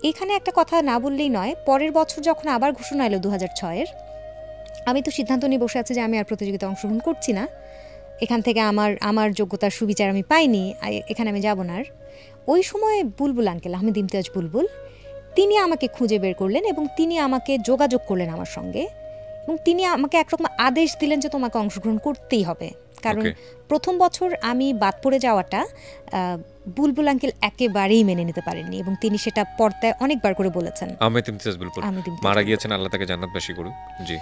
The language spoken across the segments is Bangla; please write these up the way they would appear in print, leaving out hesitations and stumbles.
এখানে একটা কথা না বললেই নয়, পরের বছর যখন আবার ঘোষণা এলো 2006-এর, আমি তো সিদ্ধান্ত নিয়ে বসে আছি যে আমি আর প্রতিযোগিতায় অংশগ্রহণ করছি না, এখান থেকে আমার যোগ্যতার সুবিচার আমি পাইনি, এখানে আমি যাব না আর। ওই সময় বুলবুল আঙ্কেল, আহমেদ ইমতিয়াজ বুলবুল, তিনি আমাকে খুঁজে বের করলেন এবং তিনি আমাকে যোগাযোগ করলেন আমার সঙ্গে, এবং তিনি আমাকে একরকম আদেশ দিলেন যে তোমাকে অংশগ্রহণ করতেই হবে। কারণ প্রথম বছর আমি বাদ পড়ে যাওয়াটা বুলবুল আঙ্কেল একেবারেই মেনে নিতে পারেননি, এবং তিনি সেটা পর্দায় অনেকবার করে বলেছেন। আহমেদ ইমতিয়াজ বুলবুল মারা গিয়েছেন, আল্লাহ তাকে জান্নাতবাসী করুক। জি।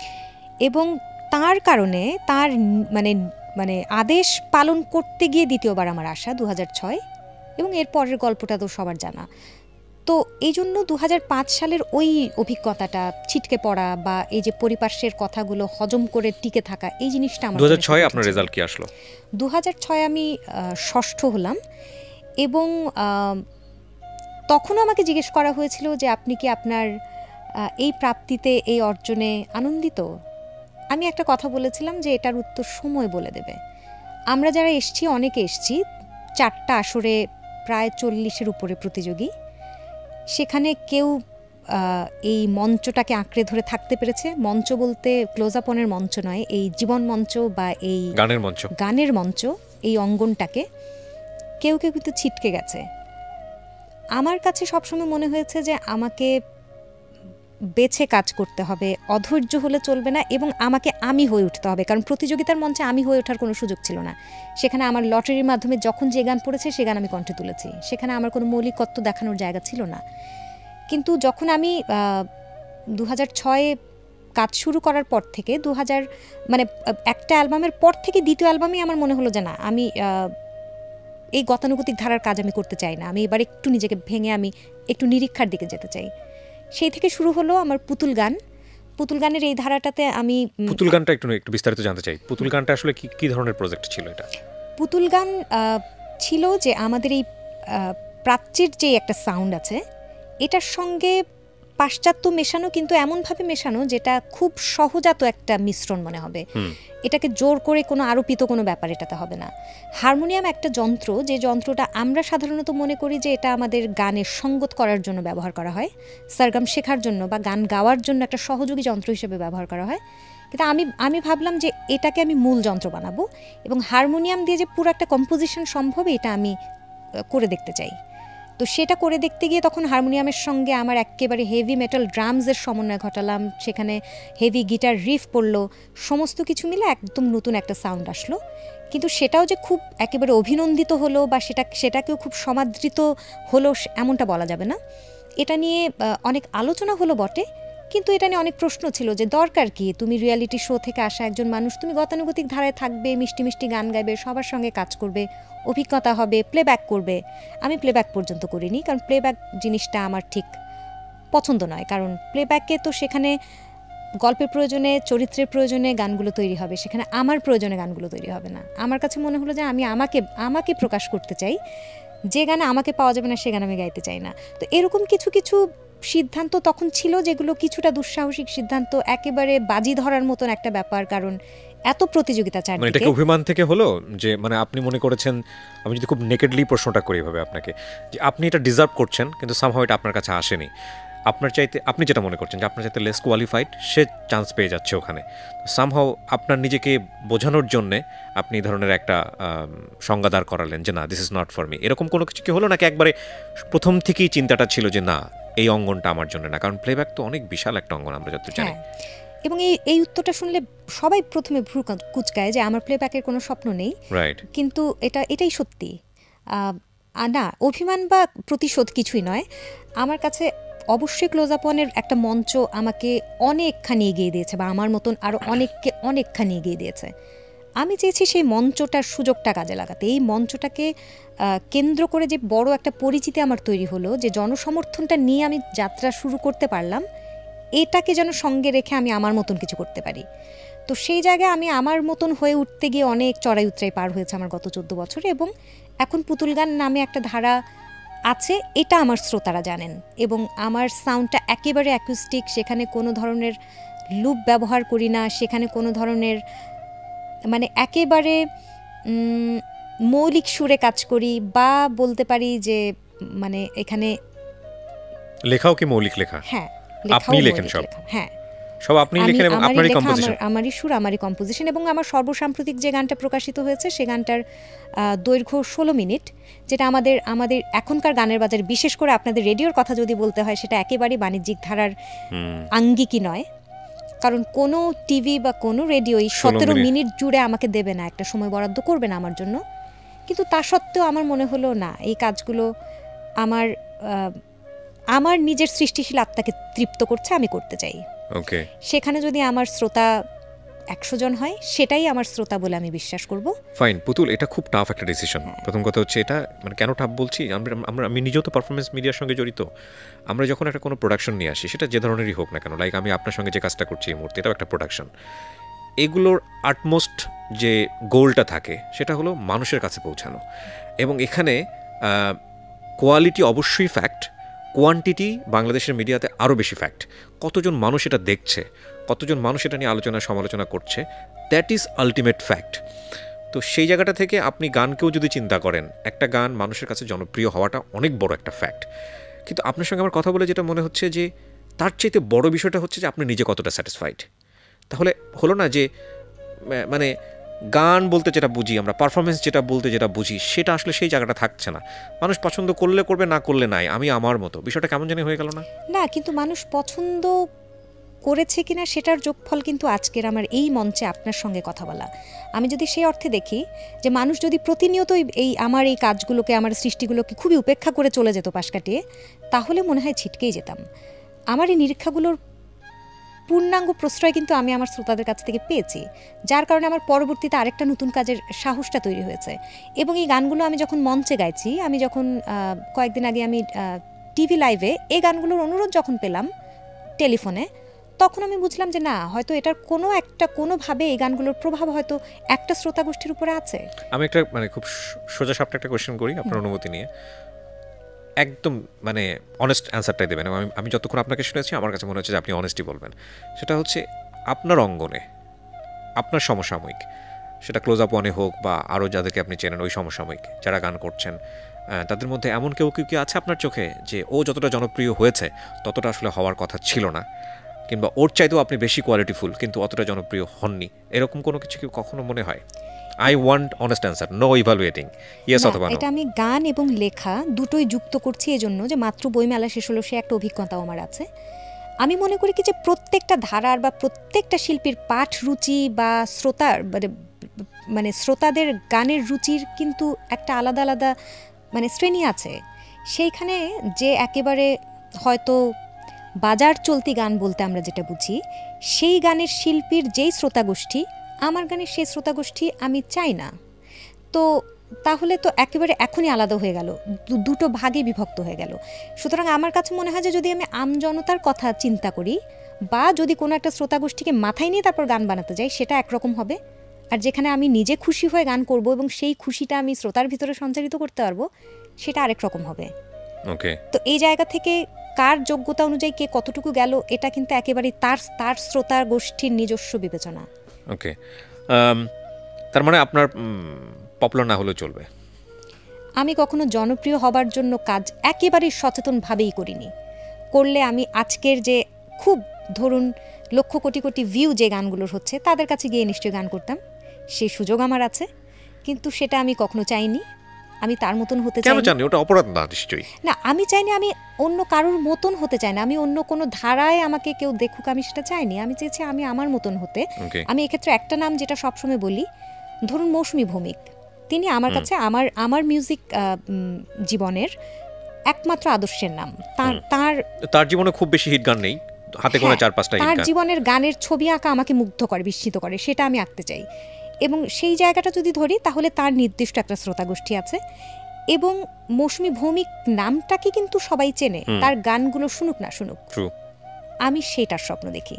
এবং তার কারণে তার মানে আদেশ পালন করতে গিয়ে দ্বিতীয়বার আমার আসা 2006, এবং এর পরের গল্পটা তো সবার জানা। তো এই জন্য 2005 সালের ওই অভিজ্ঞতাটা, ছিটকে পড়া বা এই যে পরিপার্শ্বের কথাগুলো হজম করে টিকে থাকা, এই জিনিসটা আমার। 2006 আপনার রেজাল্ট কি আসলো? 2006 আমি ষষ্ঠ হলাম, এবং তখনও আমাকে জিজ্ঞেস করা হয়েছিল যে আপনি কি আপনার এই প্রাপ্তিতে, এই অর্জনে আনন্দিত? আমি একটা কথা বলেছিলাম যে এটার উত্তর সময় বলে দেবে। আমরা যারা এসছি, অনেকে এসছি, 4টা আসরে প্রায় 40-এর উপরে প্রতিযোগী, সেখানে কেউ এই মঞ্চটাকে আঁকড়ে ধরে থাকতে পেরেছে। মঞ্চ বলতে ক্লোজ আপনের মঞ্চ নয়, এই জীবন মঞ্চ বা এই গানের মঞ্চ, এই অঙ্গনটাকে কেউ কেউ কিন্তু ছিটকে গেছে। আমার কাছে সবসময় মনে হয়েছে যে আমাকে বেছে কাজ করতে হবে, অধৈর্য হলে চলবে না, এবং আমাকে আমি হয়ে উঠতে হবে। কারণ প্রতিযোগিতার মঞ্চে আমি হয়ে ওঠার কোনো সুযোগ ছিল না। সেখানে আমার লটারির মাধ্যমে যখন যে গান পড়েছে সে গান আমি কণ্ঠে তুলেছি, সেখানে আমার কোনো মৌলিকত্ব দেখানোর জায়গা ছিল না। কিন্তু যখন আমি 2006-এ কাজ শুরু করার পর থেকে, মানে একটা অ্যালবামের পর থেকে দ্বিতীয় অ্যালবামে আমার মনে হলো যে না, আমি এই গতানুগতিক ধারার কাজ আমি করতে চাই না, আমি এবার একটু নিজেকে ভেঙে আমি একটু নিরীক্ষার দিকে যেতে চাই। সেই থেকে শুরু হলো আমার পুতুল গান। পুতুল গানের এই ধারাটাতে আমি, পুতুল গানটা একটু বিস্তারিত জানতে চাই। পুতুল গানটা আসলে কি ধরনের প্রজেক্ট ছিল এটা? পুতুল গান ছিল যে আমাদের এই প্রাচ্যের যে একটা সাউন্ড আছে, এটার সঙ্গে পাশ্চাত্য মেশানো, কিন্তু এমনভাবে মেশানো যেটা খুব সহজাত একটা মিশ্রণ মনে হবে। এটাকে জোর করে কোনো আরোপিত কোনো ব্যাপার এটাতে হবে না। হারমোনিয়াম একটা যন্ত্র, যে যন্ত্রটা আমরা সাধারণত মনে করি যে এটা আমাদের গানের সঙ্গত করার জন্য ব্যবহার করা হয়, সারগাম শেখার জন্য বা গান গাওয়ার জন্য একটা সহযোগী যন্ত্র হিসেবে ব্যবহার করা হয়। কিন্তু আমি ভাবলাম যে এটাকে আমি মূল যন্ত্র বানাবো, এবং হারমোনিয়াম দিয়ে যে পুরো একটা কম্পোজিশন সম্ভব এটা আমি করে দেখতে চাই। তো সেটা করে দেখতে গিয়ে তখন হারমোনিয়ামের সঙ্গে আমার একেবারে হেভি মেটাল ড্রামসের সমন্বয় ঘটালাম, সেখানে হেভি গিটার রিফ পড়লো, সমস্ত কিছু মিলে একদম নতুন একটা সাউন্ড আসলো। কিন্তু সেটাও যে খুব একেবারে অভিনন্দিত হলো বা সেটাকেও খুব সমাদৃত হলো এমনটা বলা যাবে না। এটা নিয়ে অনেক আলোচনা হলো বটে, কিন্তু এটা নিয়ে অনেক প্রশ্ন ছিল যে দরকার কি, তুমি রিয়ালিটি শো থেকে আসা একজন মানুষ, তুমি গতানুগতিক ধারায় থাকবে, মিষ্টি মিষ্টি গান গাইবে, সবার সঙ্গে কাজ করবে, অভিজ্ঞতা হবে, প্লেব্যাক করবে। আমি প্লেব্যাক পর্যন্ত করিনি, কারণ প্লেব্যাক জিনিসটা আমার ঠিক পছন্দ নয়। কারণ প্লেব্যাকে তো সেখানে গল্পের প্রয়োজনে, চরিত্রের প্রয়োজনে গানগুলো তৈরি হবে, সেখানে আমার প্রয়োজনে গানগুলো তৈরি হবে না। আমার কাছে মনে হলো যে আমি আমাকে প্রকাশ করতে চাই, যে গানে আমাকে পাওয়া যাবে না সে গান আমি গাইতে চাই না। তো এরকম কিছু কিছু সিদ্ধান্ত তখন ছিল, যেগুলো কিছুটা দুঃসাহসিক সিদ্ধান্ত, একেবারে বাজি ধরার মতন একটা ব্যাপার। কারণ এত প্রতিযোগিতা চারদিকে। মানে এটা অভিমান থেকে হলো যে, মানে আপনি মনে করেছেন, আমি যদি খুব নেকেডলি প্রশ্নটা করি এভাবে আপনাকে, যে আপনি এটা ডিজার্ভ করছেন কিন্তু সামহাও এটা আপনার কাছে আসেনি, আপনার চাইতে, আপনি যেটা মনে করছেন যে আপনার চাইতে লেস কোয়ালিফাইড সে চান্স পেয়ে যাচ্ছে ওখানে, সামহাও আপনার নিজেকে বোঝানোর জন্যে আপনি এই ধরনের একটা সংজ্ঞাদার করালেন যে না, this is not for me, এরকম কোনো কিছু কি হলো নাকি একবারে প্রথম থেকেই চিন্তাটা ছিল যে না, এই অঙ্গনটা আমার জন্য না? কারণ প্লেব্যাক তো অনেক বিশাল একটা অঙ্গন, আমরা যত জানি। এবং এই উত্তরটা শুনলে সবাই প্রথমে ভ্রু কুচকায় যে আমার প্লেব্যাকের কোনো স্বপ্ন নেই, কিন্তু এটাই সত্যি না। অভিমান বা প্রতিশোধ কিছুই নয়। আমার কাছে অবশ্যই ক্লোজ আপনের একটা মঞ্চ আমাকে অনেকখানি এগিয়ে দিয়েছে, বা আমার মতন আরও অনেককে অনেকখানি এগিয়ে দিয়েছে। আমি চেয়েছি সেই মঞ্চটার সুযোগটা কাজে লাগাতে। এই মঞ্চটাকে কেন্দ্র করে যে বড় একটা পরিচিতি আমার তৈরি হলো, যে জনসমর্থনটা নিয়ে আমি যাত্রা শুরু করতে পারলাম, এটাকে যেন সঙ্গে রেখে আমি আমার মতন কিছু করতে পারি। তো সেই জায়গায় আমি আমার মতন হয়ে উঠতে গিয়ে অনেক চড়াই উতরাই পার হয়েছে আমার গত 14 বছরে। এবং এখন পুতুল গান নামে একটা ধারা আছে, এটা আমার শ্রোতারা জানেন, এবং আমার সাউন্ডটা একেবারে অ্যাকুস্টিক, সেখানে কোনো ধরনের লুপ ব্যবহার করি না, সেখানে কোনো ধরনের মানে একেবারে মৌলিক সুরে কাজ করি, বা বলতে পারি যে মানে এখানে লেখাও কি মৌলিক লেখা? হ্যাঁ, আপনি লেখেন সব? হ্যাঁ, সব আপনি লেখেন এবং আপনারই কম্পোজিশন? আমারই সুর, আমারই কম্পোজিশন। এবং আমার সর্বসাম্প্রতিক যে গানটা প্রকাশিত হয়েছে সে গানটার দৈর্ঘ্য 16 মিনিট, যেটা আমাদের আমাদের এখনকার গানের বাজারে, বিশেষ করে আপনাদের রেডিওর কথা যদি বলতে হয়, সেটা একেবারেই বাণিজ্যিক ধারার আঙ্গিকই নয়। কারণ কোনো টিভি বা কোনো রেডিওই 17 মিনিট জুড়ে আমাকে দেবে না, একটা সময় বরাদ্দ করবে না আমার জন্য। কিন্তু তা সত্ত্বেও আমার মনে হলো না, এই কাজগুলো আমার আমার নিজের সৃষ্টিশীল আত্মাকে তৃপ্ত করছে, আমি করতে চাই। ওকে, সেখানে যদি আমার শ্রোতা 100 জন হয়, সেটাই আমার শ্রোতা বলে আমি বিশ্বাস করব। ফাইন। পুতুল, এটা খুব টাফ একটা ডিসিশন। প্রথম কথা হচ্ছে, এটা মানে কেন টাফ বলছি, আমি নিজেও তো পারফরমেন্স মিডিয়ার সঙ্গে জড়িত। আমরা যখন একটা কোনো প্রোডাকশন নিয়ে আসি, সেটা যে ধরনেরই হোক না কেন, লাইক আমি আপনার সঙ্গে যে কাজটা করছি এই মুহূর্তে, এটাও একটা প্রোডাকশন। এগুলোর আটমোস্ট যে গোলটা থাকে সেটা হলো মানুষের কাছে পৌঁছানো। এবং এখানে কোয়ালিটি অবশ্যই ফ্যাক্ট, কোয়ান্টিটি বাংলাদেশের মিডিয়াতে আরও বেশি ফ্যাক্ট। কতজন মানুষ এটা দেখছে, কতজন মানুষ এটা নিয়ে আলোচনা সমালোচনা করছে, দ্যাট ইজ আলটিমেট ফ্যাক্ট। তো সেই জায়গাটা থেকে আপনি গানকেও যদি চিন্তা করেন, একটা গান মানুষের কাছে জনপ্রিয় হওয়াটা অনেক বড় একটা ফ্যাক্ট। কিন্তু আপনার সঙ্গে আমার কথা বলে যেটা মনে হচ্ছে যে তার চাইতে বড় বিষয়টা হচ্ছে যে আপনি নিজে কতটা স্যাটিসফাইড। তাহলে হলো না যে মানে গান বলতে যেটা বুঝি আমরা, পারফরমেন্স যেটা বলতে যেটা বুঝি, সেটা আসলে সেই জায়গাটা থাকছে না। মানুষ পছন্দ করলে করবে, না করলে নাই, আমি আমার মতো, বিষয়টা কেমন জানি হয়ে গেল না? না, কিন্তু মানুষ পছন্দ করেছে কিনা সেটার যোগফল কিন্তু আজকের আমার এই মঞ্চে আপনার সঙ্গে কথা বলা। আমি যদি সেই অর্থে দেখি যে মানুষ যদি প্রতিনিয়ত আমার এই কাজগুলোকে, আমার সৃষ্টিগুলোকে খুবই উপেক্ষা করে চলে যেত পাশ কাটিয়ে, তাহলে মনে হয় ছিটকেই যেতাম। আমার এই নিরীক্ষাগুলোর পূর্ণাঙ্গ প্রশ্রয় কিন্তু আমি আমার শ্রোতাদের কাছ থেকে পেয়েছি, যার কারণে আমার পরবর্তীতে আরেকটা নতুন কাজের সাহসটা তৈরি হয়েছে। এবং এই গানগুলো আমি যখন মঞ্চে গাইছি, আমি যখন কয়েকদিন আগে আমি টিভি লাইভে এই গানগুলোর অনুরোধ যখন পেলাম টেলিফোনে, তখন আমি বুঝলাম যে না, হয়তো এটার কোনোভাবে এই গানগুলোর প্রভাব হয়তো একটা শ্রোতা গোষ্ঠীর উপরে আছে। আমি একটা মানে খুব সোজা সাপটা একটা কোয়েশ্চেন করি আপনার অনুমতি নিয়ে, একদম মানে অনেস্ট অ্যান্সারটাই দেবেন। আমি যতক্ষণ আপনাকে শুনেছি আমার কাছে মনে হচ্ছে যে আপনি অনেস্টই বলবেন। সেটা হচ্ছে আপনার অঙ্গনে, আপনার সমসাময়িক, সেটা ক্লোজ আপ ওয়ানে হোক বা আরও যাদেরকে আপনি চেনেন ওই সমসাময়িক যারা গান করছেন, তাদের মধ্যে এমন কেউ কি আছে আপনার চোখে যে ও যতটা জনপ্রিয় হয়েছে ততটা আসলে হওয়ার কথা ছিল না, কিংবা ওর চাইতেও আপনি বেশি কোয়ালিটিফুল কিন্তু অতটা জনপ্রিয় হননি, এরকম কোনো কিছু কি কখনো মনে হয়? I want honest answer, no evaluating, yes অথবা নো। এটা আমি গান এবং লেখা দুটোই যুক্ত করছি এজন্য যে মাত্র বইমেলা শেষ হলো, সে একটা অভিজ্ঞতাও আমার আছে। আমি মনে করি কি যে প্রত্যেকটা ধারার বা প্রত্যেকটা শিল্পীর পাঠ রুচি বা শ্রোতার মানে শ্রোতাদের গানের রুচির কিন্তু একটা আলাদা আলাদা মানে শ্রেণী আছে। সেইখানে যে একেবারে হয়তো বাজার চলতি গান বলতে আমরা যেটা বুঝি, সেই গানের শিল্পীর যেই শ্রোতাগোষ্ঠী, আমার গানের সেই শ্রোতাগোষ্ঠী আমি চাই না। তো তাহলে তো একেবারে এখনই আলাদা হয়ে গেল, দুটো ভাগে বিভক্ত হয়ে গেল। সুতরাং আমার কাছে মনে হয় যে যদি আমি আমজনতার কথা চিন্তা করি বা যদি কোনো একটা শ্রোতাগোষ্ঠীকে মাথায় নিয়ে তারপর গান বানাতে যাই, সেটা একরকম হবে। আর যেখানে আমি নিজে খুশি হয়ে গান করব এবং সেই খুশিটা আমি শ্রোতার ভিতরে সঞ্চারিত করতে পারবো, সেটা আরেক রকম হবে। ওকে, তো এই জায়গা থেকে কার যোগ্যতা অনুযায়ী কে কতটুকু গেল, এটা কিন্তু একেবারেই তার শ্রোতার গোষ্ঠীর নিজস্ব বিবেচনা। ওকে, তার মানে আপনার পপুলার না হলেও চলবে? আমি কখনো জনপ্রিয় হবার জন্য কাজ একেবারেই সচেতনভাবেই করিনি। করলে আমি আজকের যে খুব ধরুন লক্ষ কোটি কোটি ভিউ যে গানগুলোর হচ্ছে, তাদের কাছে গিয়ে নিশ্চয়ই গান করতাম, সেই সুযোগ আমার আছে। কিন্তু সেটা আমি কখনো চাইনি, আমি তার মতন হতে চাই। কেন চাইনি? ওটা অপরাধ না নিশ্চয়ই? না, আমি চাইনি, আমি অন্য কারোর মতন হতে চাই না, আমি অন্য কোনো ধারায় আমাকে কেউ দেখুক, আমি সেটা চাইনি। আমি চেয়েছি আমি আমার মতন হতে। আমি এক্ষেত্রে একটা নাম যেটা সবসময় বলি, ধরুন মৌসুমী ভৌমিক, তিনি আমার কাছে আমার মিউজিক জীবনের একমাত্র আদর্শের নাম। তার জীবনে খুব বেশি হিট গান নেই, হাতে গোনা 4-5টা হিট গান। তার জীবনের গানের ছবি আঁকা আমাকে মুগ্ধ করে, বিস্মিত করে, সেটা আমি আঁকতে চাই। এবং সেই জায়গাটা যদি ধরি, তাহলে তার নির্দিষ্ট একটা শ্রোতাগোষ্ঠী আছে। এবং মৌসুমী ভৌমিক নামটাকে কিন্তু সবাই চেনে, তার গানগুলো শুনুক না শুনুক, আমি সেটার স্বপ্ন দেখি।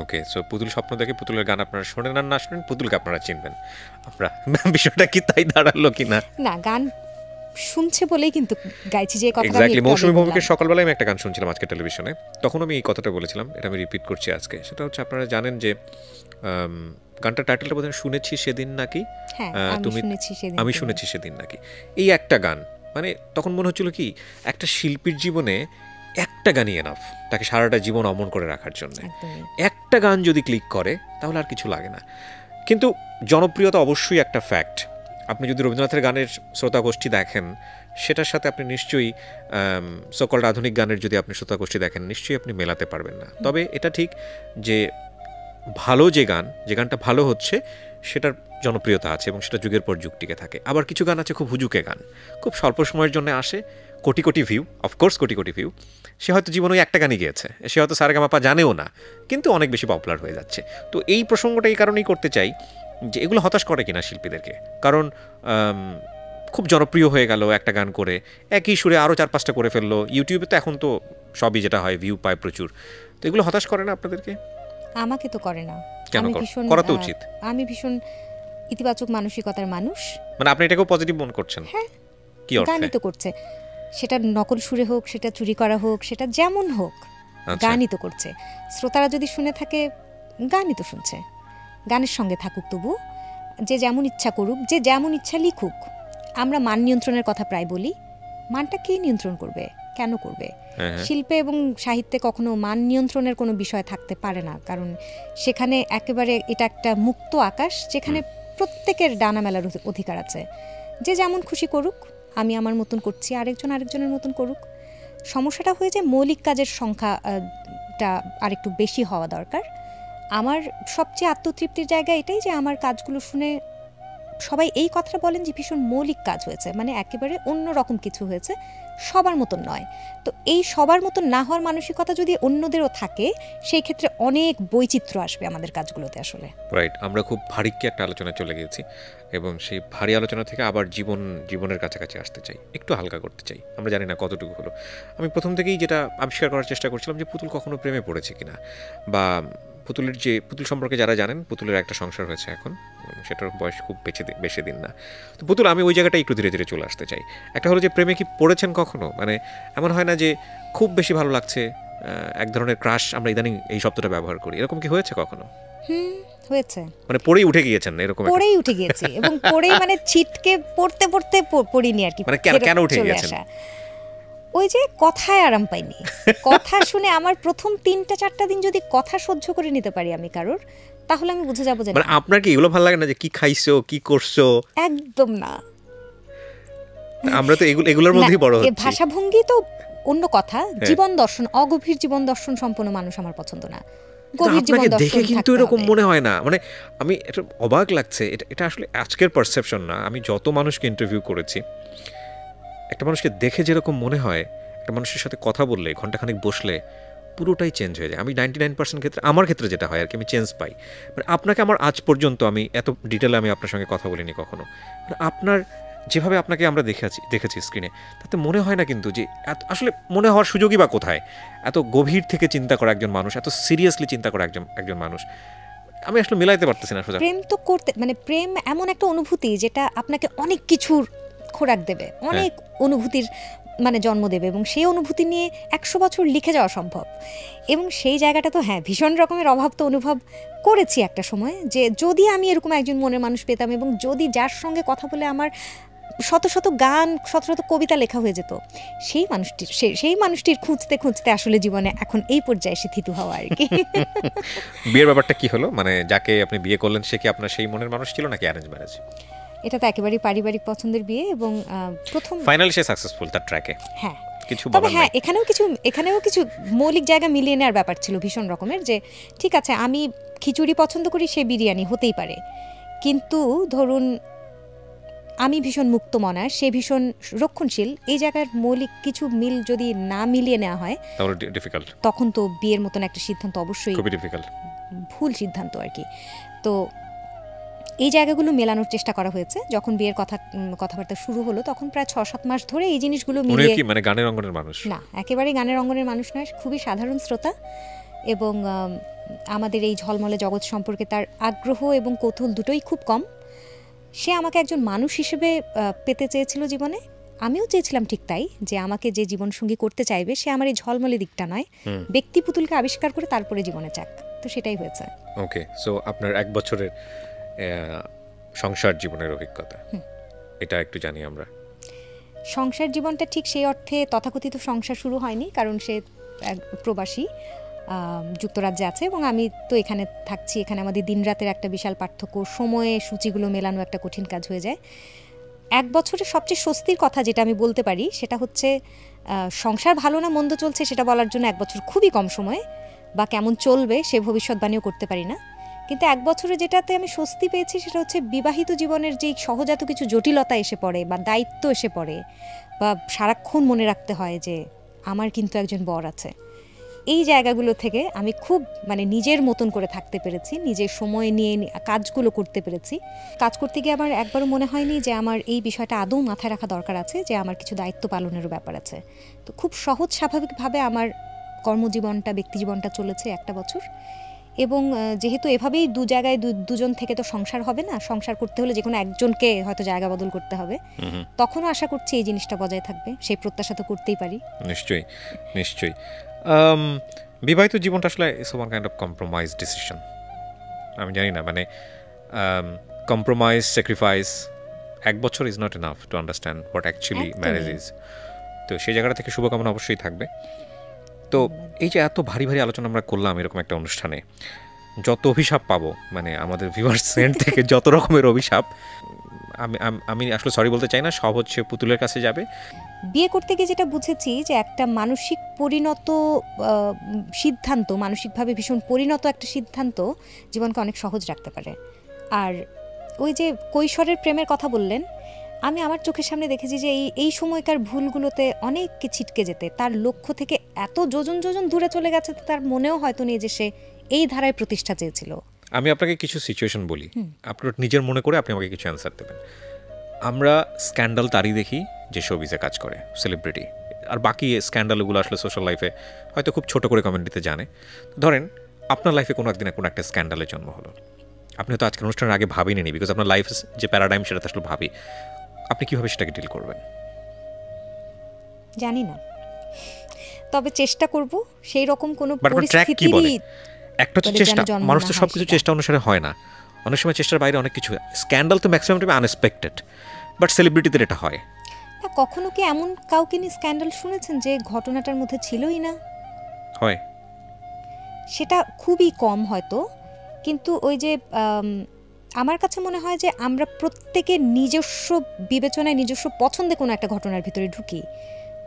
ওকে, সো পুতুল স্বপ্ন দেখে, পুতুলের গান আপনারা শোনেন আর না শোনেন, পুতুলকে আপনারা চিনবেন। আমরা বিষয়টা কি তাই দাঁড়ালো কিনা? না, গান শুনছে বলেই কিন্তু গাইছি যে কথাটা। এক্স্যাক্টলি, মৌসুমী ভৌমিকের সকালবেলায় আমি একটা গান শুনছিলাম আজকে টেলিভিশনে, তখন আমি এই কথাটা বলেছিলাম, এটা আমি রিপিট করছি আজকে। সেটা হচ্ছে, আপনারা জানেন যে গানটার টাইটেলটা বোধহয় শুনেছি সেদিন নাকি, আমি শুনেছি সেদিন নাকি, এই একটা গান। মানে তখন মনে হচ্ছিল কি, একটা শিল্পীর জীবনে একটা গানই এনাফ তাকে সারাটা জীবন অমন করে রাখার জন্য। একদমই। একটা গান যদি ক্লিক করে তাহলে আর কিছু লাগে না। কিন্তু জনপ্রিয়তা অবশ্যই একটা ফ্যাক্ট। আপনি যদি রবীন্দ্রনাথের গানের শ্রোতাগোষ্ঠী দেখেন, সেটার সাথে আপনি নিশ্চয়ই সকল আধুনিক গানের যদি আপনি শ্রোতাগোষ্ঠী দেখেন, নিশ্চয়ই আপনি মেলাতে পারবেন না। তবে এটা ঠিক যে ভালো যে গানটা ভালো হচ্ছে সেটার জনপ্রিয়তা আছে এবং সেটা যুগের পর যুগ টিকে থাকে। আবার কিছু গান আছে খুব হুজুকে গান, খুব স্বল্প সময়ের জন্য আসে, crore crore view, of course crore crore view, সে হয়তো জীবনে ওই একটা গানই গিয়েছে, সে হয়তো সারেগামাপা জানেও না, কিন্তু অনেক বেশি পপুলার হয়ে যাচ্ছে। তো এই প্রসঙ্গটা এই কারণেই করতে চাই যে এগুলো হতাশ করে কিনা শিল্পীদেরকে। কারণ খুব জনপ্রিয় হয়ে গেল একটা গান করে, একই সুরে আরও 4-5টা করে ফেললো। ইউটিউবে তো এখন তো সবই যেটা হয় ভিউ পায় প্রচুর। তো এগুলো হতাশ করে না আপনাদেরকে? আমাকে তো করে না। কেন করা তো উচিত? আমি ভীষণ ইতিবাচক মানসিকতার মানুষ। মানে আপনি এটাকেও পজিটিভ মনে করছেন? হ্যাঁ, কি অর্থে? গানই তো করছে, সেটা নকল সুরে হোক, সেটা চুরি করা হোক, সেটা যেমন হোক, গানই তো করছে। শ্রোতারা যদি শুনে থাকে, গানই তো শুনছে, গানের সঙ্গে থাকুক। তবু যে যেমন ইচ্ছা করুক, যে যেমন ইচ্ছা লিখুক। আমরা মান নিয়ন্ত্রণের কথা প্রায় বলি, মানটা কে নিয়ন্ত্রণ করবে, কেন করবে? শিল্পে এবং সাহিত্যে কখনো মান নিয়ন্ত্রণের কোনো বিষয় থাকতে পারে না, কারণ সেখানে একেবারে এটা একটা মুক্ত আকাশ, যেখানে প্রত্যেকের ডানা মেলার অধিকার আছে। যে যেমন খুশি করুক, আমি আমার মতন করছি, আরেকজন আরেকজনের মতন করুক। সমস্যাটা হয়ে যায় মৌলিক কাজের সংখ্যাটা আরেকটু বেশি হওয়া দরকার। আমার সবচেয়ে আত্মতৃপ্তির জায়গা এটাই যে আমার কাজগুলো শুনে সবাই এই কথাটা বলেন যে ভীষণ মৌলিক কাজ হয়েছে, মানে একেবারে অন্য রকম কিছু হয়েছে, সবার মতন নয়। তো এই সবার মতন না হওয়ার মানসিকতা যদি অন্যদেরও থাকে, সেই ক্ষেত্রে অনেক বৈচিত্র্য আসবে আমাদের কাজগুলোতে। আসলে রাইট, আমরা খুব ভারীকে একটা আলোচনা চলে গেছি এবং সেই ভারী আলোচনা থেকে আবার জীবনের কাছাকাছি আসতে চাই, একটু হালকা করতে চাই। আমরা জানি না কতটুকু হলো। আমি প্রথম থেকেই যেটা আবিষ্কার করার চেষ্টা করছিলাম যে পুতুল কখনো প্রেমে পড়েছে কিনা, বা পুতুল সম্পর্কে যারা জানেন, পুতুলের একটা সংসার হয়েছে এখন, সেটার বয়স খুব বেশি দিন না। তো পুতুল, আমি ওই জায়গাটা একটু ধীরে ধীরে চলে আসতে চাই। একটা হলো যে প্রেমে কি পড়েছেন কখনো? মানে এমন হয় না যে খুব বেশি ভালো লাগছে, এক ধরনের ক্রাশ, আমরা ইদানিং এই শব্দটা ব্যবহার করি, এরকম কি হয়েছে কখনো? হয়েছে, মানে পড়েই উঠে গিয়েছেন এরকম? পড়েই উঠে গিয়েছি, এবং পড়েই মানে ছিটকে পড়তে পড়তে পড়িনি আর কি। মানে কেন উঠে গিয়েছেন? ওই যে কথায় আরাম পাইনি। কথা শুনে আমার প্রথম 3-4টা দিন যদি কথা সহ্য করে নিতে পারি আমি কারোর, তাহলে আমি বুঝে যাবো যে মানে আপনার কি এগুলো ভালো লাগে না, যে কি খাইছো, কি করছো? একদম না। আমরা তো এগুলোর মধ্যেই বড় হচ্ছি। ভাষাভঙ্গি তো অন্য কথা, জীবন দর্শন, অগভীর জীবন দর্শন সম্পন্ন মানুষ আমার পছন্দ না। গভীর জীবন দর্শন দেখে কিন্তু এরকম মনে হয় না। মানে আমি এটা অবাক লাগছে, এটা আসলে আজকের পারসেপশন না। আমি যত মানুষকে ইন্টারভিউ করেছি, একটা মানুষকে দেখে যেরকম মনে হয়, একটা মানুষের সাথে কথা বললে, ঘন্টাখানেক বসলে পুরোটাই চেঞ্জ হয়ে যায়। আমি 99% ক্ষেত্রে, আমার ক্ষেত্রে যেটা হয় আর কি, আমি চেঞ্জ পাই। মানে আপনাকে আমার আজ পর্যন্ত, আমি এত ডিটেলে আমি আপনার সঙ্গে কথা বলিনি কখনো, মানে আপনার যেভাবে আপনাকে আমরা দেখেছি স্ক্রিনে, তাতে মনে হয় না কিন্তু যে আসলে মনে হওয়ার সুযোগই বা কোথায়? এত গভীর থেকে চিন্তা করা একজন মানুষ, এত সিরিয়াসলি চিন্তা করা একজন মানুষ, আমি আসলে মিলাইতে পারতেছি না। প্রেম তো করতে, মানে প্রেম এমন একটা অনুভূতি যেটা আপনাকে অনেক কিছুর খোরাক দেবে, অনেক অনুভূতির মানে জন্ম দেবে, এবং সেই অনুভূতি নিয়ে 100 বছর লিখে যাওয়া সম্ভব। এবং সেই জায়গাটা তো ভীষণ রকমের অভাব তো অনুভব করেছি একটা সময়, যে যদি আমি এরকম একজন মনের মানুষ পেতাম, এবং যদি যার সঙ্গে কথা বলে আমার শত শত গান, শত শত কবিতা লেখা হয়ে যেত, সেই মানুষটির খুঁজতে খুঁজতে আসলে জীবনে এখন এই পর্যায়ে এসে থিতু হওয়া আর কি। বিয়ের ব্যাপারটা কি হলো? মানে যাকে আপনি বিয়ে করলেন, সে কি আপনার সেই মনের মানুষ ছিল নাকি অ্যারেঞ্জ ম্যারেজ? এটা তো একেবারেই পারিবারিক পছন্দের বিয়ে, এবং প্রথম ফাইনালি সে সাকসেসফুল তার ট্র্যাকে। হ্যাঁ, কিছু তবে বলার নাই। এখানেও কিছু মৌলিক জায়গা মিলিয়ে নেওয়ার ব্যাপার ছিল ভীষণ রকমের, যে ঠিক আছে আমি খিচুড়ি পছন্দ করি, সে বিরিয়ানি হতেই পারে, কিন্তু ধরুন আমি ভীষণ মুক্তমনা, সে ভীষণ রক্ষণশীল, এই জায়গার মৌলিক কিছু মিল যদি না মিলিয়ে নেওয়া হয়, তাহলে ডিফিকাল্ট। তখন তো বিয়ের মতন একটা সিদ্ধান্ত অবশ্যই খুবই ডিফিকাল্ট, ভুল সিদ্ধান্ত আর কি। তো এই জায়গাগুলো মেলানোর চেষ্টা করা হয়েছে। যখন বিয়ের কথাবার্তা শুরু হলো, তখন প্রায় 6-7 মাস ধরে এই জিনিসগুলো মিলিয়ে। কি মানে গানের অঙ্গনের মানুষ না, একেবারেই গানের অঙ্গনের মানুষ নয়, খুবই সাধারণ শ্রোতা, এবং আমাদের এই ঝলমলে জগৎ সম্পর্কে তার আগ্রহ এবং কৌতূহল দুটোই খুব কম। সে আমাকে একজন মানুষ হিসেবে পেতে চেয়েছিল জীবনে, আমিও চেয়েছিলাম ঠিক তাই, যে আমাকে যে জীবনসঙ্গী করতে চাইবে সে আমার এই ঝলমলে দিকটা নয়, ব্যক্তি পুতুলকে আবিষ্কার করে তারপরে জীবনে চাক। তো সেটাই হয়েছে। ওকে, সো আপনার 1 বছরের সংসার জীবনের অভিজ্ঞতা, এটা একটু জানি আমরা। সংসার জীবনটা ঠিক সেই অর্থে তথাকথিত সংসার শুরু হয়নি, কারণ সে এক প্রবাসী, যুক্তরাজ্যে আছে এবং আমি তো এখানে থাকছি। এখানে আমাদের দিনরাতের একটা বিশাল পার্থক্য, সময়ে সূচিগুলো মেলানো একটা কঠিন কাজ হয়ে যায়। এক বছরের সবচেয়ে স্বস্তির কথা যেটা আমি বলতে পারি সেটা হচ্ছে সংসার ভালো না মন্দ চলছে সেটা বলার জন্য এক বছর খুবই কম সময়, বা কেমন চলবে সে ভবিষ্যৎবাণীও করতে পারি না। কিন্তু এক বছরে যেটাতে আমি স্বস্তি পেয়েছি সেটা হচ্ছে বিবাহিত জীবনের যেই সহজাত কিছু জটিলতা এসে পড়ে বা দায়িত্ব এসে পড়ে, বা সারাক্ষণ মনে রাখতে হয় যে আমার কিন্তু একজন বর আছে, এই জায়গাগুলো থেকে আমি খুব মানে নিজের মতন করে থাকতে পেরেছি, নিজের সময় নিয়ে কাজগুলো করতে পেরেছি। কাজ করতে গিয়ে আমার একবারও মনে হয়নি যে আমার এই বিষয়টা আদৌ মাথায় রাখা দরকার আছে, যে আমার কিছু দায়িত্ব পালনেরও ব্যাপার আছে। তো খুব সহজ স্বাভাবিকভাবে আমার কর্মজীবনটা, ব্যক্তিজীবনটা চলেছে একটা বছর। এবং যেহেতু এভাবেই দু জায়গায় দুজন থেকে তো সংসার হবে না, সংসার করতে হলে যে কোনো একজনকে হয়তো জায়গা বদল করতে হবে, তখনও আশা করছি এই জিনিসটা বজায় থাকবে, সেই প্রত্যাশা তো করতেই পারি। নিশ্চয়ই নিশ্চয়ই। বিবাহিত জীবনটা আসলে it's one kind of compromise decision. আমি জানি না, মানে কম্প্রোমাইজ, স্যাক্রিফাইস, এক বছর is not enough to understand what actually marriage is. তো সেই জায়গাটা থেকে শুভকামনা অবশ্যই থাকবে। তো এই যে এত ভারী ভারী আলোচনা আমরা করলাম এরকম একটা অনুষ্ঠানে, যত অভিশাপ পাবো, মানে আমাদের ভিউয়ার্স এন্ড থেকে যত রকমের অভিশাপ, আমি আসলে সরি বলতে চাই না, সব হচ্ছে পুতুলের কাছে যাবে। বিয়ে করতে গিয়ে যেটা বুঝেছি যে একটা মানসিক পরিণত সিদ্ধান্ত, মানসিকভাবে ভীষণ পরিণত একটা সিদ্ধান্ত জীবনকে অনেক সহজ রাখতে পারে। আর ওই যে কৈশোরের প্রেমের কথা বললেন, আমি আমার চোখের সামনে দেখেছি যে এই সময়কার ভুলগুলোতে অনেককে ছিটকে যেতে, তার লক্ষ্য থেকে এত যোজন যোজন দূরে চলে গেছে, তার মনেও হয়তো নেই যে সে এই ধারায় প্রতিষ্ঠা চেয়েছিল। আমি আপনাকে কিছু সিচুয়েশন বলি, আপনার নিজের মনে করে আপনি আমাকে কিছু অ্যান্সার দেবেন। আমরা স্ক্যান্ডাল তারই দেখি যে শোবিজে কাজ করে, সেলিব্রিটি, আর বাকি স্ক্যান্ডালগুলো আসলে সোশ্যাল লাইফে হয়তো খুব ছোট করে কমেন্টিতে জানে। ধরেন আপনার লাইফে কোনো একদিনে কোনো একটা স্ক্যান্ডালের জন্ম হলো, আপনি হয়তো আজকের অনুষ্ঠানের আগে ভাবিনি, বিকজ আপনার লাইফ যে প্যারাডাইম সেটা আসলে ভাবি, আপনি কীভাবে সেটাকে ডিল করবেন জানি না, তবে চেষ্টা করব সেই রকম কোনো পরিস্থিতি। একটা হচ্ছে চেষ্টা, মানুষ তো সব কিছু চেষ্টা অনুসারে হয় না, অনেক সময় চেষ্টার বাইরে অনেক কিছু। স্ক্যান্ডাল তো ম্যাক্সিমাম টাইমে আনএক্সপেক্টেড, বাট সেলিব্রিটিদের এটা হয় না। কখনো কি এমন কাউকে নিয়ে স্ক্যান্ডাল শুনেছেন যে ঘটনাটার মধ্যে ছিলই না? হয়, সেটা খুবই কম হয়তো, কিন্তু ওই যে আমার কাছে মনে হয় যে আমরা প্রত্যেকে নিজস্ব বিবেচনায়, নিজস্ব পছন্দে কোনো একটা ঘটনার ভিতরে ঢুকি,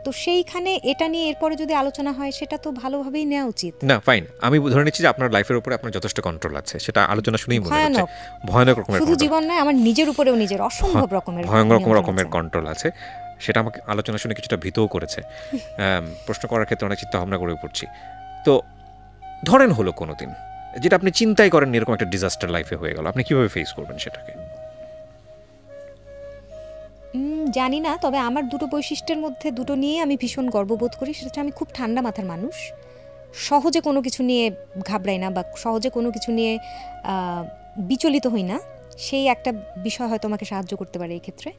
তো সেইখানে এটা নিয়ে এরপরে যদি আলোচনা হয় সেটা তো ভালোভাবেই নেওয়া উচিত। না ফাইন, আমি ধরে নিচ্ছি যে আপনার লাইফের উপরে আপনার যথেষ্ট কন্ট্রোল আছে, সেটা আলোচনা শুনেই মনে হচ্ছে ভয়ানক রকমের। শুধু জীবন নয়, আমার নিজের উপরেও নিজের অসম্ভব রকমের কন্ট্রোল আছে, সেটা আমাকে আলোচনা শুনে কিছুটা ভীতও করেছে। প্রশ্ন করার ক্ষেত্রে অনেক চিন্তা ভাবনা করে পড়ছি। তো ধরেন হলো কোনো দিন যেটা আপনি চিন্তাই করেন এরকম একটা ডিজাস্টার লাইফে হয়ে গেল, আপনি কিভাবে ফেস করবেন সেটাকে? জানি না, তবে আমার দুটো বৈশিষ্ট্যের মধ্যে দুটো নিয়ে আমি ভীষণ গর্ববোধ করি। সেটা হচ্ছে আমি খুব ঠান্ডা মাথার মানুষ, সহজে কোনো কিছু নিয়ে ঘাবড়াই না বা সহজে কোনো কিছু নিয়ে বিচলিত হই না। সেই একটা বিষয় হয়তো আমাকে সাহায্য করতে পারে এই ক্ষেত্রে।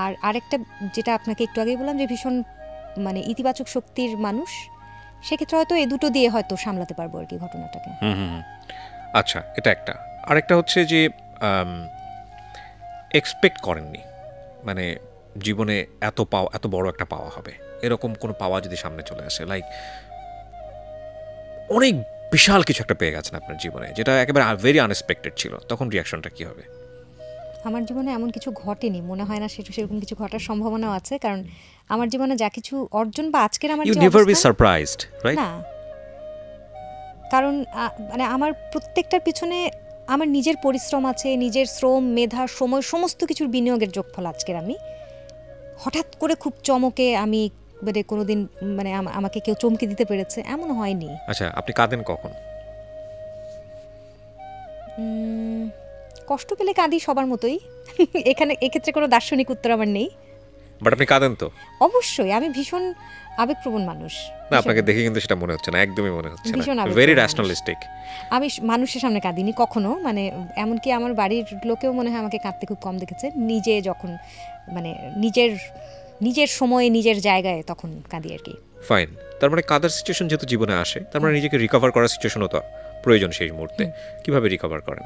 আর আরেকটা যেটা আপনাকে একটু আগেই বললাম যে ভীষণ মানে ইতিবাচক শক্তির মানুষ, সেক্ষেত্রে হয়তো এই দুটো দিয়ে হয়তো সামলাতে পারবো আর কি ঘটনাটাকে। আচ্ছা, এটা একটা। আরেকটা হচ্ছে যে এক্সপেক্ট করেননি, মানে জীবনে এত বড় একটা পাওয়া হবে, এরকম কোনো পাওয়া যদি সামনে চলে আসে, লাইক অনেক বিশাল কিছু একটা পেয়ে গেছেন আপনার জীবনে, যেটা একেবারে ভেরি আনএক্সপেক্টেড ছিল, তখন রিয়াকশনটা কী হবে? আমার জীবনে এমন কিছু ঘটেনি, মনে হয় না সেরকম কিছু ঘটার সম্ভাবনাও আছে, কারণ আমার জীবনে যা কিছু অর্জন বা আজকের আমার you never be surprised, right? না, কারণ মানে আমার প্রত্যেকটার পিছনে আমার নিজের পরিশ্রম আছে, নিজের শ্রম, মেধা, সময়, সমস্ত কিছুর বিনিয়োগের যোগফল আজকের আমি। হঠাৎ করে খুব চমকে আমি মানে কোনোদিন মানে আমাকে কেউ চমকে দিতে পেরেছে এমন হয়নি। আচ্ছা, আপনি কাঁদেন কখন? কষ্ট পেলে কাঁদি সবার মতোই, এক্ষেত্রে কোনো দার্শনিক উত্তর আমার নেই। বাট আপনি কাঁদেন তো? অবশ্যই, আমি ভীষণ আবেগপ্রবণ মানুষ। না, আপনাকে দেখে কিন্তু সেটা মনে হচ্ছে না, একদমই মনে হচ্ছে না, ভেরি ন্যাশনালিস্টিক। আমি মানুষের সামনে কাঁদিনি কখনো, মানে এমনকি আমার বাড়ির লোকেও মনে হয় আমাকে কাঁদতে খুব কম দেখেছে। নিজে যখন মানে নিজের সময়ে নিজের জায়গায় তখন কাঁদি আর কি। ফাইন, তার মানে কাঁদার সিচুয়েশন যেহেতু জীবনে আসে, তার মানে নিজেকে রিকভার করার সিচুয়েশনও তো প্রয়োজন সেই মুহূর্তে। কিভাবে রিকভার করেন?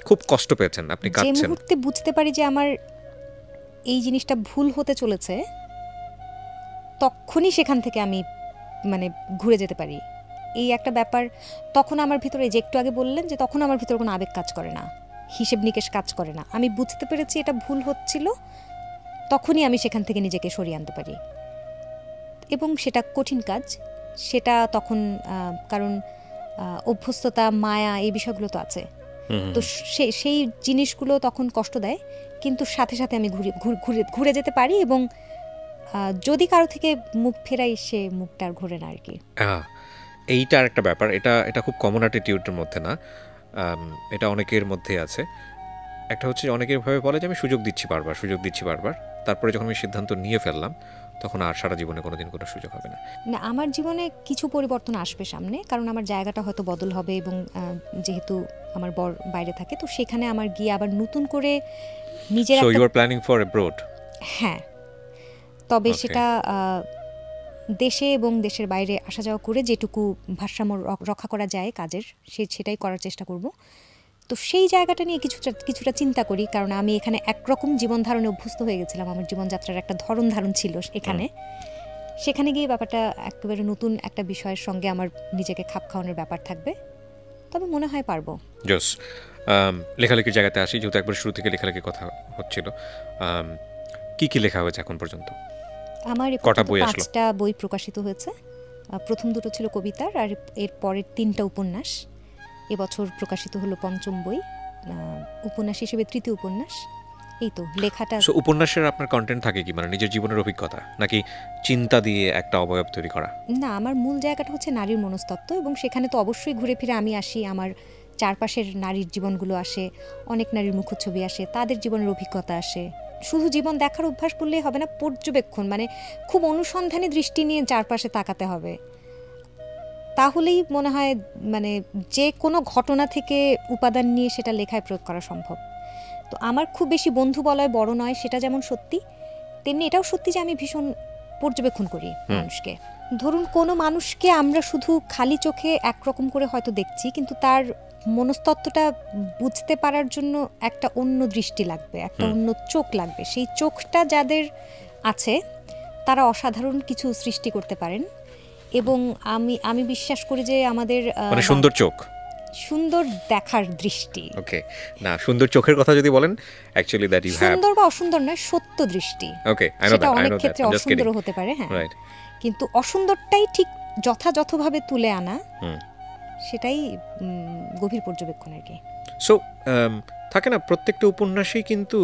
খুব কষ্ট পেয়েছেন, আপনি কাঁদছেন, যে মুহূর্তে বুঝতে পারি যে আমার এই জিনিসটা ভুল হতে চলেছে, তখনই সেখান থেকে আমি মানে ঘুরে যেতে পারি। এই একটা ব্যাপার তখন আমার ভিতরে, যে একটু আগে বললেন যে তখন আমার ভিতরে কোনো আবেগ কাজ করে না, হিসেব নিকেশ কাজ করে না। আমি বুঝতে পেরেছি এটা ভুল হচ্ছিল, তখনই আমি সেখান থেকে নিজেকে সরিয়ে আনতে পারি। এবং সেটা কঠিন কাজ, সেটা তখন কারণ অভ্যস্ততা, মায়া, এই বিষয়গুলো তো আছে। তো সেই জিনিসগুলো তখন কষ্ট দেয়, কিন্তু সাথে সাথে আমি ঘুরে যেতে পারি। এবং যদি কারো থেকে মুখ ফেরাই, সে মুখটা আর ঘুরে না আর কি। এইটা আর একটা ব্যাপার, এটা খুব কমন অ্যাটিটিউডের মধ্যে না, এটা অনেকের মধ্যে আছে। একটা হচ্ছে অনেকের ভাবে বলে যে আমি সুযোগ দিচ্ছি বারবার, তারপরে যখন আমি সিদ্ধান্ত নিয়ে ফেললাম তখন আর সারা জীবনে কোনোদিন কোনো সুযোগ হবে না। না, আমার জীবনে কিছু পরিবর্তন আসবে সামনে, কারণ আমার জায়গাটা হয়তো বদল হবে। এবং যেহেতু আমার বর বাইরে থাকে, তো সেখানে আমার গিয়ে আবার নতুন করে নিজের so you are planning for abroad? হ্যাঁ, তবে সেটা দেশে এবং দেশের বাইরে আসা যাওয়া করে যেটুকু ভারসাম্য রক্ষা করা যায় কাজের, সেটাই করার চেষ্টা করব। তো সেই জায়গাটা নিয়ে কিছুটা চিন্তা করি, কারণ আমি এখানে একরকম জীবন ধারণে অভ্যস্ত হয়ে গেছিলাম। আমার জীবনযাত্রার একটা ধারণ ছিল এখানে। সেখানে গিয়ে ব্যাপারটা একেবারে নতুন একটা বিষয়ের সঙ্গে আমার নিজেকে খাপ খাওয়ানোর ব্যাপার থাকবে, তবে মনে হয় পারবো। জোস। লেখালেখির জায়গাতে আসি, যেহেতু একবার শুরু থেকে লেখালেখির কথা হচ্ছিল, কি কি লেখা হয়েছে এখন পর্যন্ত? আমার কটা বই আসলো? 5টা বই প্রকাশিত হয়েছে। প্রথম 2টো ছিল কবিতার, আর এর পরের 3টা উপন্যাস। এবছর প্রকাশিত হলো 5ম বই, উপন্যাস হিসেবে 3য় উপন্যাস। এই তো লেখাটা। উপন্যাসের আপনার কন্টেন্ট থাকে কি, মানে নিজের জীবনের অভিজ্ঞতা নাকি চিন্তা দিয়ে একটা অবয়ব তৈরি করা? না, আমার মূল জায়গাটা হচ্ছে নারীর মনস্তত্ত্ব, এবং সেখানে তো অবশ্যই ঘুরে ফিরে আমি আসি, আমার চারপাশের নারীর জীবনগুলো আসে, অনেক নারীর মুখচ্ছবি আসে, তাদের জীবনের অভিজ্ঞতা আসে। শুধু জীবন দেখার অভ্যাস করলেই হবে না, পর্যবেক্ষণ, মানে খুব অনুসন্ধানী দৃষ্টি নিয়ে চারপাশে তাকাতে হবে। তাহলেই মনে হয় মানে যে কোনো ঘটনা থেকে উপাদান নিয়ে সেটা লেখায় প্রয়োগ করা সম্ভব। তো আমার খুব বেশি বন্ধু বলয় বড় নয়, সেটা যেমন সত্যি, তেমনি এটাও সত্যি যে আমি ভীষণ পর্যবেক্ষণ করি মানুষকে। ধরুন কোনো মানুষকে আমরা শুধু খালি চোখে একরকম করে হয়তো দেখছি, কিন্তু তার মনস্তত্ত্বটা বুঝতে পারার জন্য একটা অন্য দৃষ্টি লাগবে, একটা অন্য চোখ লাগবে। সেই চোখটা যাদের আছে তারা অসাধারণ কিছু সৃষ্টি করতে পারেন। এবং আমি বিশ্বাস করি যে আমাদের মানে সুন্দর চোখ, সুন্দর দেখার দৃষ্টি। ওকে, না সুন্দর চোখের কথা যদি বলেন, অ্যাকচুয়ালি দ্যাট ইউ হ্যাভ, সুন্দর বা অসুন্দর নয়, সত্য দৃষ্টি। ওকে, আই নো দ্যাট, অনেক ক্ষেত্রে অসুন্দর হতে পারে, হ্যাঁ, রাইট। কিন্তু অসুন্দরটাই ঠিক যথাযথভাবে তুলে আনা, সেটাই গভীর পর্যবেক্ষণ আর কি। সো থাকে না, প্রত্যেকটা উপন্যাসেই কিন্তু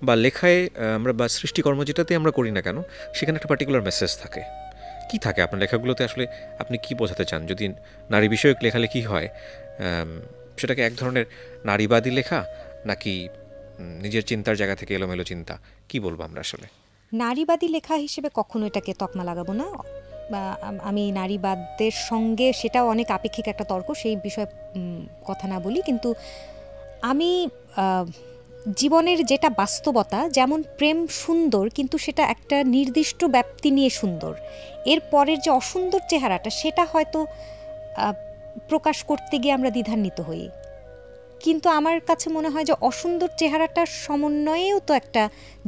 বা লেখায় আমরা বা সৃষ্টিকর্ম যেটাতে আমরা করি না কেন, সেখানে একটা পার্টিকুলার মেসেজ থাকে। কি থাকে আপনার লেখাগুলোতে? আসলে আপনি কি বোঝাতে চান? যদি নারী বিষয়ক লেখালেখি হয়, সেটাকে এক ধরনের নারীবাদী লেখা, নাকি নিজের চিন্তার জায়গা থেকে এলোমেলো চিন্তা, কি বলবো আমরা? আসলে নারীবাদী লেখা হিসেবে কখনো এটাকে তকমা লাগাবো না। আমি নারীবাদের সঙ্গে, সেটাও অনেক আপেক্ষিক একটা তর্ক, সেই বিষয়ে কথা না বলি। কিন্তু আমি জীবনের যেটা বাস্তবতা, যেমন প্রেম সুন্দর, কিন্তু সেটা একটা নির্দিষ্ট ব্যাপ্তি নিয়ে সুন্দর। এর পরের যে অসুন্দর চেহারাটা, সেটা হয়তো প্রকাশ করতে গিয়ে আমরা দ্বিধান্বিত হই। কিন্তু আমার কাছে মনে হয় যে অসুন্দর চেহারাটার সমন্বয়েও তো একটা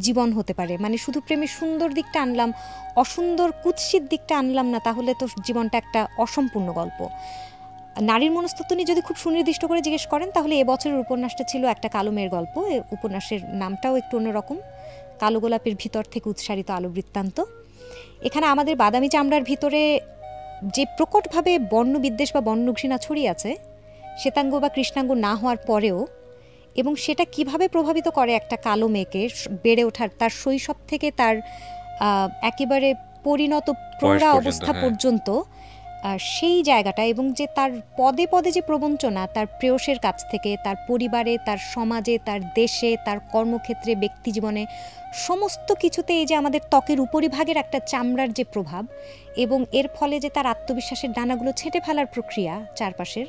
জীবন হতে পারে। মানে শুধু প্রেমের সুন্দর দিকটা আনলাম, অসুন্দর কুৎসিত দিকটা আনলাম না, তাহলে তো জীবনটা একটা অসম্পূর্ণ গল্প। নারীর মনস্তত্ত্ব নিয়ে যদি খুব সুনির্দিষ্ট করে জিজ্ঞেস করেন, তাহলে এবছরের উপন্যাসটা ছিল একটা কালো মেয়ের গল্প। উপন্যাসের নামটাও একটু অন্যরকম, কালো গোলাপের ভিতর থেকে উৎসারিত আলো বৃত্তান্ত। এখানে আমাদের বাদামি চামড়ার ভিতরে যে প্রকটভাবে বর্ণবিদ্বেষ বা বর্ণঘৃণা ছড়িয়ে আছে, শ্বেতাঙ্গ বা কৃষ্ণাঙ্গ না হওয়ার পরেও, এবং সেটা কিভাবে প্রভাবিত করে একটা কালো মেয়েকে বেড়ে ওঠার, তার শৈশব থেকে তার একেবারে পরিণত প্রৌঢ়া অবস্থা পর্যন্ত, সেই জায়গাটা, এবং যে তার পদে পদে যে প্রবঞ্চনা, তার প্রেয়সের কাছ থেকে, তার পরিবারে, তার সমাজে, তার দেশে, তার কর্মক্ষেত্রে, ব্যক্তিজীবনে, সমস্ত কিছুতে এই যে আমাদের ত্বকের উপরিভাগের একটা চামড়ার যে প্রভাব, এবং এর ফলে যে তার আত্মবিশ্বাসের ডানাগুলো ছেঁটে ফেলার প্রক্রিয়া চারপাশের,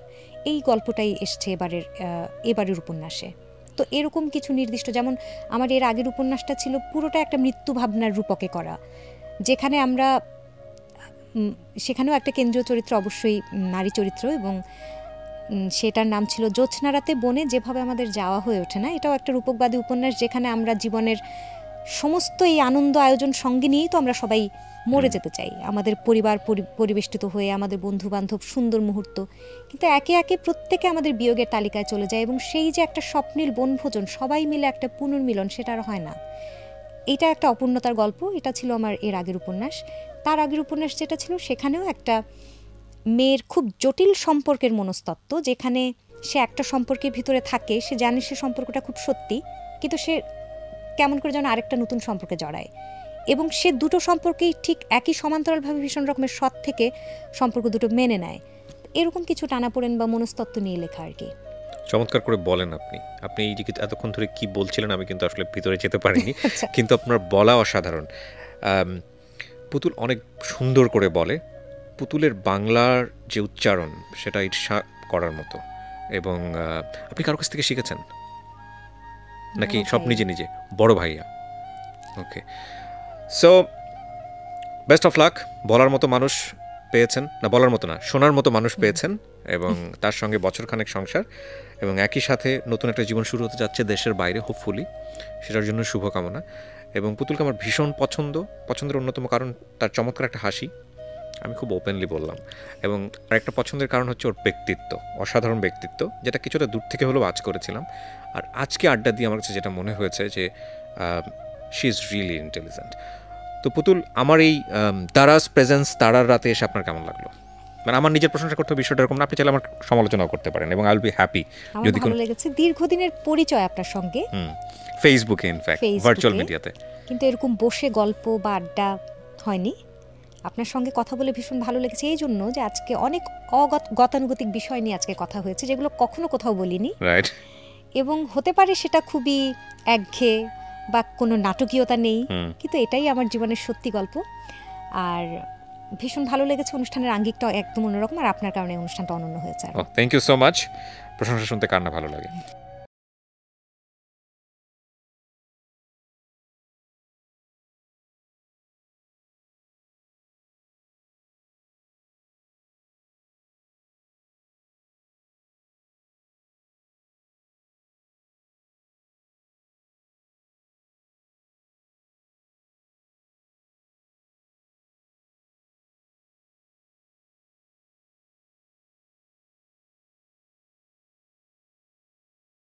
এই গল্পটাই এসছে এবারের উপন্যাসে। তো এরকম কিছু নির্দিষ্ট, যেমন আমার এর আগের উপন্যাসটা ছিল পুরোটা একটা মৃত্যু ভাবনার রূপকে করা, যেখানে আমরা, সেখানেও একটা কেন্দ্রীয় চরিত্র অবশ্যই নারী চরিত্র, এবং সেটার নাম ছিল জ্যোৎস্না রাতে বনে যেভাবে আমাদের যাওয়া হয়ে ওঠে না। এটাও একটা রূপকবাদী উপন্যাস, যেখানে আমরা জীবনের সমস্ত এই আনন্দ আয়োজন সঙ্গে নিয়েই তো আমরা সবাই মরে যেতে চাই, আমাদের পরিবার পরিবেষ্টিত হয়ে, আমাদের বন্ধু বান্ধব, সুন্দর মুহূর্ত, কিন্তু একে একে প্রত্যেকে আমাদের বিয়োগের তালিকায় চলে যায় এবং সেই যে একটা স্বপ্নীল বনভোজন, সবাই মিলে একটা পুনর্মিলন, সেটা আর হয় না। এটা একটা অপূর্ণতার গল্প। এটা ছিল আমার এর আগের উপন্যাস। তার আগের উপন্যাস যেটা ছিল, সেখানেও একটা মেয়ের খুব জটিল সম্পর্কের মনস্তত্ত্ব, যেখানে সে একটা সম্পর্কের ভিতরে থাকে, সে জানে সে সম্পর্কটা খুব সত্যি, কিন্তু সে কেমন করে যেন আরেকটা নতুন সম্পর্কে জড়ায়, এবং সে দুটো সম্পর্কেই ঠিক একই সমান্তরালভাবে ভীষণ রকমের সৎ থেকে সম্পর্ক দুটো মেনে নেয়। এরকম কিছু টানাপোড়েন বা মনস্তত্ত্ব নিয়ে লেখা আর কি। চমৎকার করে বলেন আপনি। আপনি এই যে এতক্ষণ ধরে কি বলছিলেন আমি কিন্তু আসলে ভিতরে যেতে পারিনি, কিন্তু আপনার বলা অসাধারণ। পুতুল অনেক সুন্দর করে বলে। পুতুলের বাংলার যে উচ্চারণ, সেটা ঈর্ষা করার মতো। এবং আপনি কারো কাছ থেকে শিখেছেন নাকি সব নিজে নিজে? বড় ভাইয়া। ওকে, সো বেস্ট অফ লাক। বলার মতো মানুষ পেয়েছেন, না বলার মতো না, শোনার মতো মানুষ পেয়েছেন, এবং তার সঙ্গে বছরখানেক সংসার, এবং একই সাথে নতুন একটা জীবন শুরু হতে যাচ্ছে দেশের বাইরে, হোপফুলি। সেটার জন্য শুভকামনা। এবং পুতুলকে আমার ভীষণ পছন্দের অন্যতম কারণ তার চমৎকার একটা হাসি, আমি খুব ওপেনলি বললাম। এবং আরেকটা পছন্দের কারণ হচ্ছে ওর ব্যক্তিত্ব, অসাধারণ ব্যক্তিত্ব, যেটা কিছুটা দূর থেকে হলেও আজ করেছিলাম। আর আজকে আড্ডা দিয়ে আমার কাছে যেটা মনে হয়েছে যে শি ইজ রিয়েলি ইন্টেলিজেন্ট। তো পুতুল, আমার এই দারাজ প্রেজেন্স তারার রাতে এসে আপনার কেমন লাগলো? মানে আমার নিজের প্রশংসা করতে বিষয়টা এরকম না, আপনি চাইলে আমার সমালোচনাও করতে পারেন, এবং আই উইল বি হ্যাপি। যদি ভালো লেগেছে, দীর্ঘদিনের পরিচয় আপনার সঙ্গে, ফেসবুকে, ইনফ্যাক্ট ভার্চুয়াল মিডিয়াতে, কিন্তু এরকম বসে গল্প বা আড্ডা হয়নি। আপনার সঙ্গে কথা বলে ভীষণ ভালো লেগেছে এই জন্য যে আজকে অনেক গতানুগতিক বিষয় নিয়ে আজকে কথা হয়েছে, যেগুলো কখনো কোথাও বলিনি। রাইট। এবং হতে পারে সেটা খুবই একঘেয়ে বা কোনো নাটকীয়তা নেই, কিন্তু এটাই আমার জীবনের সত্যি গল্প। আর ভীষণ ভালো লেগেছে। অনুষ্ঠানের আঙ্গিকটা একদম অন্যরকম, আর আপনার কারণে অনুষ্ঠানটা অনন্য হয়েছে। Thank you so much. প্রশংসা শুনতে কার না ভালো লাগে।